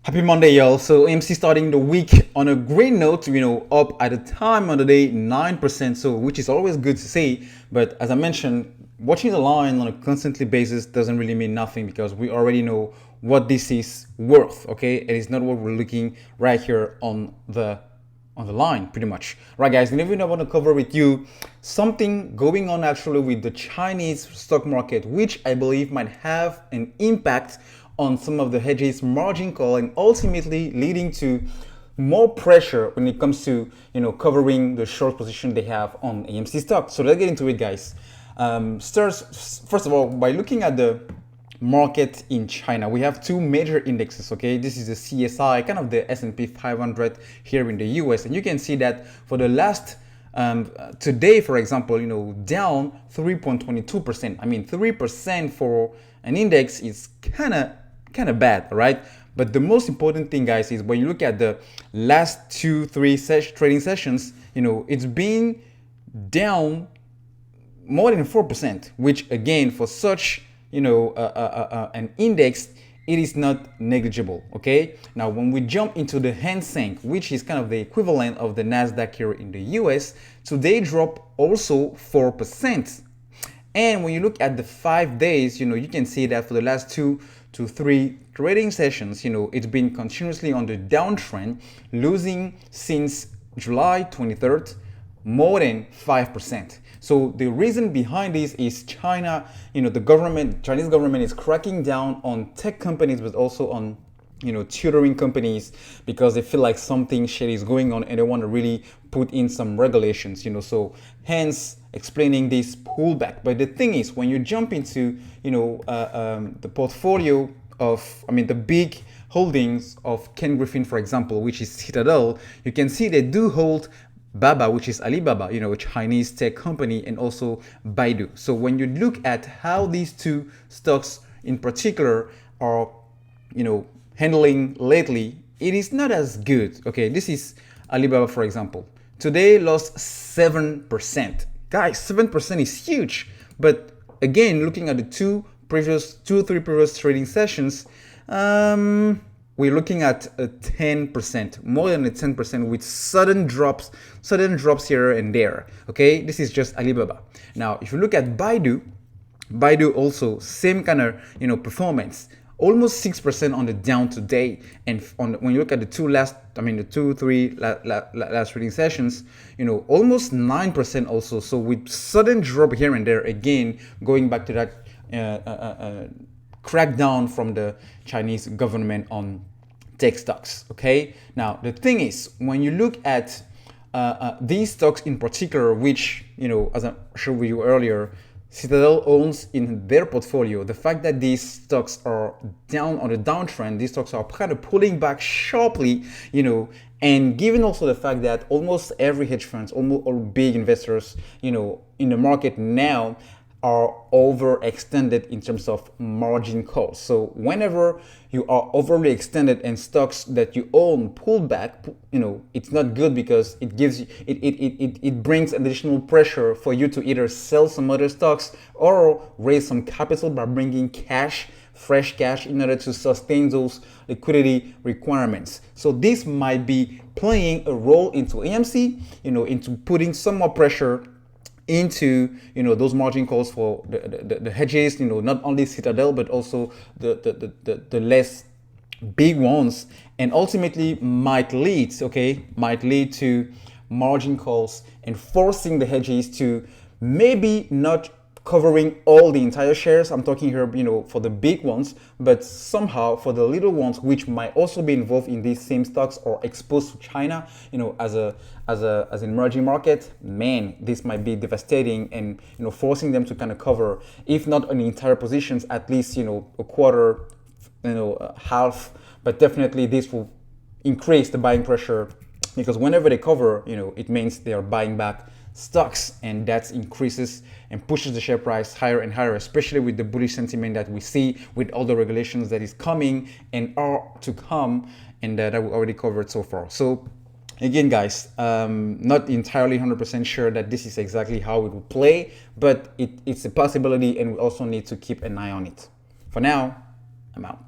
Happy Monday, y'all. So AMC starting the week on a great note, up at a time on the day 9%, so which is always good to see. But as I mentioned, watching the line on a constantly basis doesn't really mean nothing because we already know what this is worth. Okay, it is not what we're looking right here on the line, pretty much. Right, guys, and even I want to cover with you something going on actually with the Chinese stock market, which I believe might have an impact on some of the hedges margin call and ultimately leading to more pressure when it comes to covering the short position they have on AMC stock. So let's get into it, guys. First of all, by looking at the market in China, we have two major indexes. Okay, this is the CSI, kind of the S&P 500 here in the US, and you can see that for the last today, for example, down 3.22%. I mean, 3% for an index is kind of bad, right? But the most important thing, guys, is when you look at the last three trading sessions, it's been down more than 4%, which again, for such an index, it is not negligible. Okay, now when we jump into the Hang Seng, which is kind of the equivalent of the Nasdaq here in the US, today dropped also 4%. And when you look at the 5 days, you can see that for the last 2 to 3 trading sessions, it's been continuously on the downtrend, losing since July 23rd more than 5%. So the reason behind this is China, Chinese government is cracking down on tech companies, but also on tutoring companies, because they feel like something shady is going on and they want to really put in some regulations, so hence explaining this pullback. But the thing is, when you jump into the portfolio of, the big holdings of Ken Griffin, for example, which is Citadel, you can see they do hold Baba, which is Alibaba, a Chinese tech company, and also Baidu. So when you look at how these two stocks in particular are, handling lately, it is not as good. Okay, this is Alibaba, for example. Today lost 7%. Guys, 7% is huge. But again, looking at the two or three previous trading sessions, we're looking at a 10%, more than a 10%, with sudden drops here and there. Okay, this is just Alibaba. Now, if you look at Baidu also same kind of performance, almost 6% on the down today. And when you look at the three last trading sessions, almost 9% also. So with sudden drop here and there, again going back to that crackdown from the Chinese government on tech stocks. Okay, now the thing is, when you look at these stocks in particular, which as I showed you earlier, Citadel owns in their portfolio, the fact that these stocks are down on the downtrend, these stocks are kind of pulling back sharply, and given also the fact that almost every hedge funds, almost all big investors, in the market now are overextended in terms of margin calls. So whenever you are overly extended and stocks that you own pull back, it's not good, because it gives you it brings additional pressure for you to either sell some other stocks or raise some capital by bringing fresh cash in order to sustain those liquidity requirements. So this might be playing a role into AMC, into putting some more pressure into those margin calls for the hedges, not only Citadel but also the less big ones, and ultimately might lead to margin calls and forcing the hedges to maybe not covering all the entire shares. I'm talking here, for the big ones, but somehow for the little ones, which might also be involved in these same stocks or exposed to China, as an emerging market, man, this might be devastating, and forcing them to kind of cover, if not on the entire positions, at least a quarter, half. But definitely this will increase the buying pressure, because whenever they cover, it means they are buying back stocks, and that increases and pushes the share price higher and higher, especially with the bullish sentiment that we see with all the regulations that is coming and are to come, and that we already covered so far. So again, guys, not entirely 100% sure that this is exactly how it will play, but it's a possibility, and we also need to keep an eye on it. For now, I'm out.